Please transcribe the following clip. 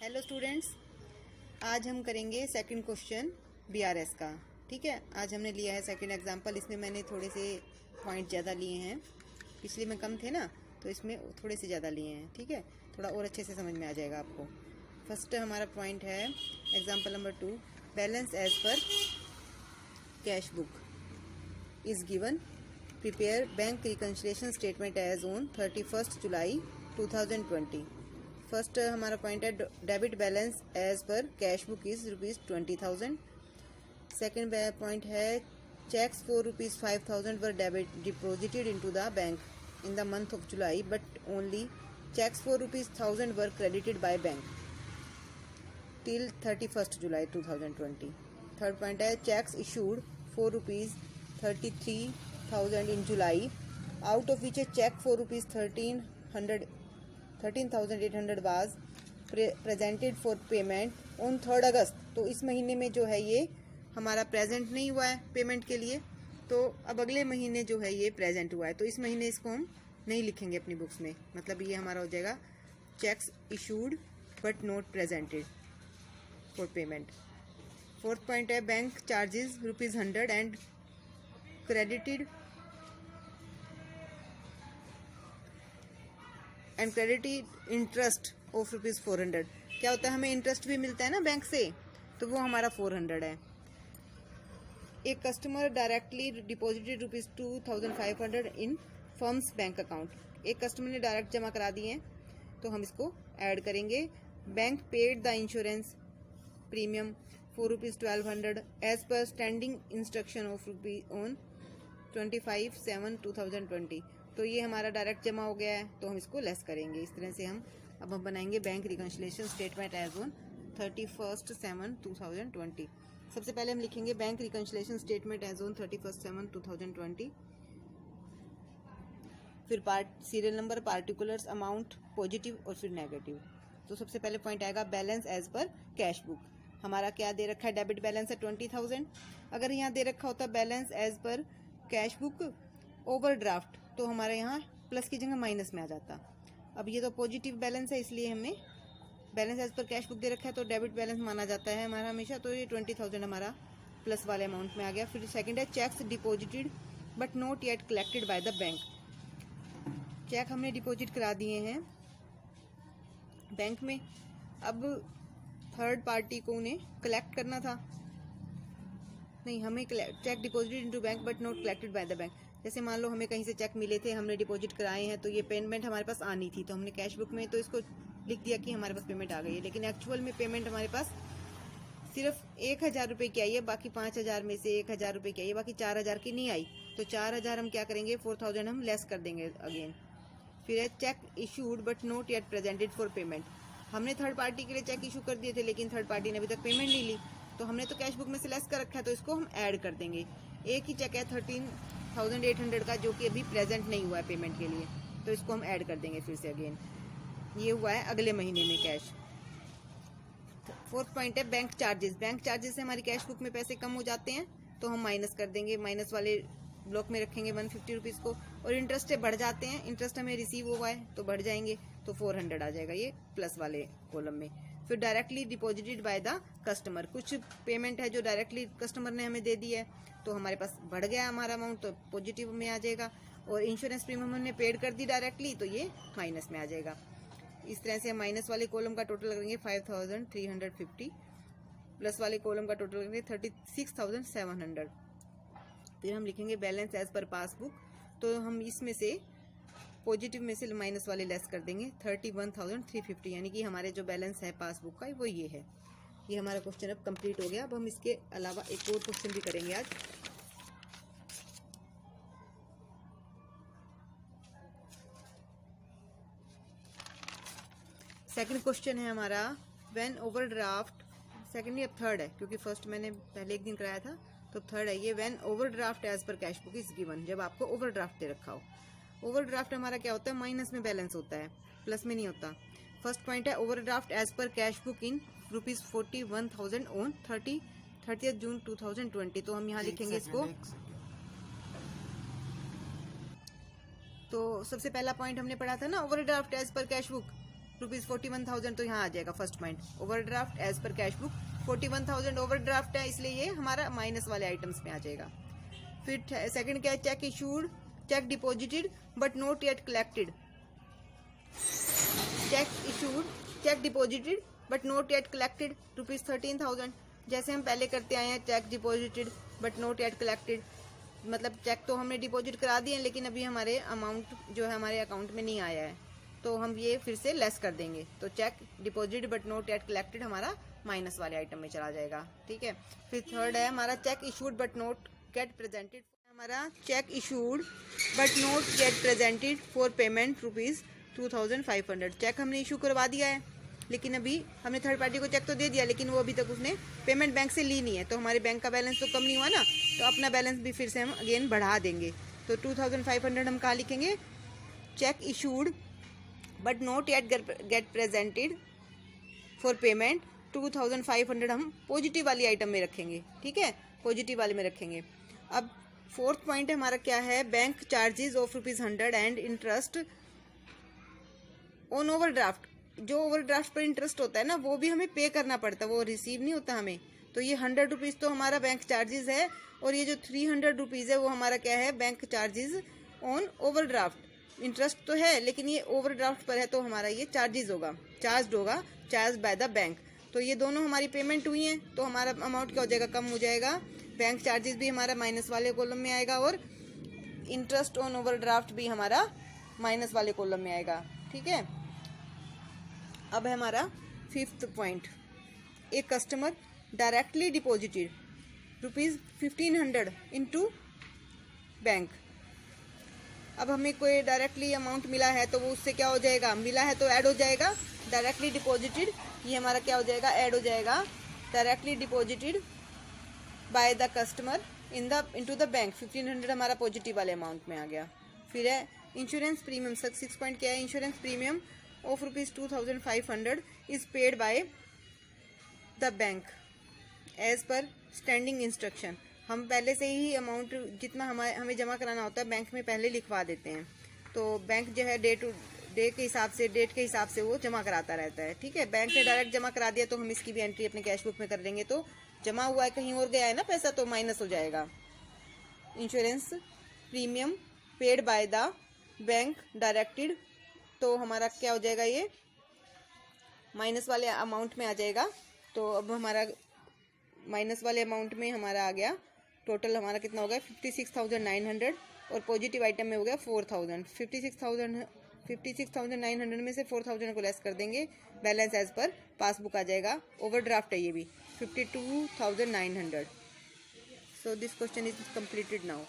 Hello students, आज हम करेंगे सेकंड क्वेश्चन बीआरएस का। ठीक है, आज हमने लिया है सेकंड एग्जांपल। इसमें मैंने थोड़े से पॉइंट ज़्यादा लिए हैं, पिछले में कम थे ना, तो इसमें थोड़े से ज़्यादा लिए हैं। ठीक है, थोड़ा और अच्छे से समझ में आ जाएगा आपको। फर्स्ट हमारा पॉइंट है example number 2, balance as per cash book is given, prepare bank reconciliation statement as on 31 July 2020। First हमारा पॉइंट है debit balance as per cash book is ₹20,000। Second point है cheques for ₹5,000 were debit deposited into the bank in the month of July, but only cheques for ₹1,000 were credited by bank till 31 July 2020। Third point है cheques issued for ₹33,000 in July, out of which a cheque for ₹13,800 was presented for payment on 3 August. तो इस महीने में जो है ये हमारा present नहीं हुआ है पेमेंट के लिए, तो अब अगले महीने जो है ये प्रेजेंट हुआ है, तो इस महीने इसको हम नहीं लिखेंगे अपनी बुक्स में। मतलब ये हमारा हो जाएगा cheques issued but not presented for payment. Fourth point है bank charges ₹100 and credited interest of ₹400। क्या होता है, हमें इंटरेस्ट भी मिलता है ना बैंक से, तो वो हमारा 400 है। एक customer directly deposited ₹2,500 in firm's bank account. एक कस्टमर ने डायरेक्ट जमा करा दिए हैं, तो हम इसको ऐड करेंगे। Bank paid the insurance premium for ₹1,200 as per standing instruction of on 25/7/2020। तो ये हमारा डायरेक्ट जमा हो गया है, तो हम इसको लेस करेंगे। इस तरह से हम बनाएंगे bank reconciliation statement as on 31/7/2020। सबसे पहले हम लिखेंगे bank reconciliation statement as on 31/7/2020। फिर serial number, particulars, amount, positive और फिर नेगेटिव। तो सबसे पहले पॉइंट आएगा balance as per cash book. हमारा क्या दे रखा है, डेबिट बैलेंस है 20,000। अगर यहाँ दे रखा होता balance as per cash book overdraft, तो हमारे यहाँ प्लस की जगह माइनस में आ जाता। अब ये तो पॉजिटिव बैलेंस है, इसलिए हमने balance as per cash book दे रखा है, तो डेबिट बैलेंस माना जाता है हमारा हमेशा, तो ये 20,000 हमारा प्लस वाले अमाउंट में आ गया। फिर सेकंड है cheques deposited but not yet collected by the bank. Cheque हमने डिपॉजिट करा दिए हैं बैंक में, अब थर्ड पार्टी को उन्हें कलेक्ट करना था। नहीं, हमें check deposited into bank but not collected by the bank. जैसे मान लो हमें कहीं से चेक मिले थे, हमने डिपॉजिट कराए हैं, तो ये पेमेंट हमारे पास आनी थी, तो हमने कैश बुक में तो इसको लिख दिया कि हमारे पास पेमेंट आ गई है, लेकिन एक्चुअल में पेमेंट हमारे पास सिर्फ 1,000 रुपये की आई है, बाकी 5,000 में से 1,000 रुपये की आई है, बाकी 4,000 की नहीं आई। तो 4,000 हम क्या करेंगे, 4,000 हम लेस कर देंगे अगेन। फिर है check issued but not yet presented for payment. हमने थर्ड पार्टी के लिए चेक इशू कर दिए थे, लेकिन थर्ड पार्टी ने अभी तक पेमेंट नहीं ली, तो हमने तो कैश बुक में से लेस कर रखा है, तो इसको हम ऐड कर देंगे। एक ही चेक है 13,800 का, जो कि अभी प्रेजेंट नहीं हुआ है पेमेंट के लिए, तो इसको हम ऐड कर देंगे फिर से अगेन। ये हुआ है अगले महीने में कैश। फोर्थ पॉइंट है बैंक चार्जेस। बैंक चार्जेस से हमारी कैश बुक में पैसे कम हो जाते हैं, तो हम माइनस कर देंगे, माइनस वाले ब्लॉक में रखेंगे 150 रुपीज़ को। और इंटरेस्ट से बढ़ जाते हैं, इंटरेस्ट हमें रिसीव हुआ है तो बढ़ जाएंगे, तो 400 आ जाएगा ये प्लस वाले कॉलम में। फिर directly deposited by the customer, कुछ पेमेंट है जो डायरेक्टली कस्टमर ने हमें दे दी है, तो हमारे पास बढ़ गया हमारा अमाउंट, तो पॉजिटिव में आ जाएगा। और इंश्योरेंस प्रीमियम हमने पेड कर दी डायरेक्टली, तो ये माइनस में आ जाएगा। इस तरह से हम माइनस वाले कॉलम का टोटल करेंगे 5,350, प्लस वाले कॉलम का टोटल करेंगे 36,700। फिर हम लिखेंगे बैलेंस एज पर पासबुक, तो हम इसमें से पॉजिटिव में से माइनस वाले लेस कर देंगे 31,350, यानी कि हमारे जो बैलेंस है पासबुक का वो ये है। ये हमारा क्वेश्चन अब कंप्लीट हो गया। अब हम इसके अलावा एक और क्वेश्चन भी करेंगे आज। सेकंड क्वेश्चन है हमारा व्हेन ओवरड्राफ्ट, सेकंड या थर्ड है क्योंकि फर्स्ट मैंने पहले एक दिन कराया था, तो थर्ड है ये। When overdraft as per cash book is given, जब आपको ओवरड्राफ्ट दे रखा हो। ओवरड्राफ्ट हमारा क्या होता है, माइनस में बैलेंस होता है, प्लस में नहीं होता। फर्स्ट पॉइंट है overdraft as per cash book in ₹41,000 on 30th June 2020। तो हम यहाँ लिखेंगे इसको। तो सबसे पहला पॉइंट हमने पढ़ा था ना, overdraft as per cash book ₹41,000, तो यहाँ आ जाएगा first point, overdraft as per cash book 41,000 overdraft है, इसलिए ये हमारा माइनस वाले आइटम्स में आ जाएगा। फिर सेकंड क्या है, check issued, check deposited but not yet collected. Check issued, check deposited but not yet collected ₹13,000। जैसे हम पहले करते आए हैं, check deposited but not yet collected, मतलब चेक तो हमने डिपॉजिट करा दिए लेकिन अभी हमारे अमाउंट जो है हमारे अकाउंट में नहीं आया है, तो हम ये फिर से लेस कर देंगे। तो cheque deposit but not yet collected हमारा माइनस वाले आइटम में चला जाएगा, ठीक है। फिर थर्ड है हमारा cheque issued but not yet presented, हमारा cheque issued but not yet presented for payment ₹2,500। Cheque हमने इशू करवा दिया है लेकिन अभी हमने थर्ड पार्टी को चेक तो दे दिया, लेकिन वो अभी तक उसने पेमेंट बैंक से ली नहीं है, तो हमारे बैंक का बैलेंस तो कम नहीं हुआ ना, तो अपना बैलेंस भी फिर से हम अगेन बढ़ा देंगे। तो 2,500 हम कहाँ लिखेंगे, cheque issued but not yet get presented for payment 2,500 हम पॉजिटिव वाली आइटम में रखेंगे, ठीक है, पॉजिटिव वाले में रखेंगे। अब फोर्थ पॉइंट हमारा क्या है, bank charges of ₹100 and interest on overdraft. जो ओवरड्राफ्ट पर इंटरेस्ट होता है ना, वो भी हमें पे करना पड़ता है, वो रिसीव नहीं होता हमें। तो ये ₹100 तो हमारा बैंक चार्जेस है, और ये जो ₹300 है वो हमारा क्या है, bank charges on overdraft. Interest तो है लेकिन ये ओवरड्राफ्ट पर है, तो हमारा ये चार्जेस होगा, चार्ज बाय द बैंक। तो ये दोनों हमारी पेमेंट हुई है, तो हमारा अमाउंट क्या हो जाएगा, कम हो जाएगा। बैंक चार्जेस भी हमारा माइनस वाले कॉलम में आएगा, और इंटरेस्ट ऑन ओवरड्राफ्ट भी हमारा माइनस वाले कॉलम में आएगा, ठीक है। अब है हमारा फिफ्थ पॉइंट, एक customer directly deposited ₹1,500 into bank. अब हमें कोई डायरेक्टली अमाउंट मिला है तो वो उससे क्या हो जाएगा, मिला है तो ऐड हो जाएगा, डायरेक्टली डिपॉजिटेड ये हमारा क्या हो जाएगा, ऐड हो जाएगा, directly deposited by the customer into the bank 1,500 हमारा पॉजिटिव वाले अमाउंट में आ गया। फिर है इंश्योरेंस प्रीमियम, 6 पॉइंट क्या है, insurance premium of ₹2,500 is paid by the bank as per standing instruction. हम पहले से ही अमाउंट जितना हमें जमा कराना होता है बैंक में पहले लिखवा देते हैं, तो बैंक जो है डे टू डे के हिसाब से, डेट के हिसाब से वो जमा कराता रहता है, ठीक है। बैंक ने डायरेक्ट जमा करा दिया तो हम इसकी भी एंट्री अपने कैश बुक में कर देंगे, तो जमा हुआ है कहीं और गया है ना पैसा, तो माइनस हो जाएगा। Insurance premium paid by the bank directed, तो हमारा क्या हो जाएगा, ये माइनस वाले अमाउंट में आ जाएगा। तो अब हमारा माइनस वाले अमाउंट में हमारा आ गया, टोटल हमारा कितना हो गया 56,900, और पॉजिटिव आइटम में हो गया 4,000। 56,900 में से 4,000 को लेस कर देंगे, बैलेंस एज पर पासबुक आ जाएगा। ओवरड्राफ्ट है ये भी 52,900। So this question is completed now.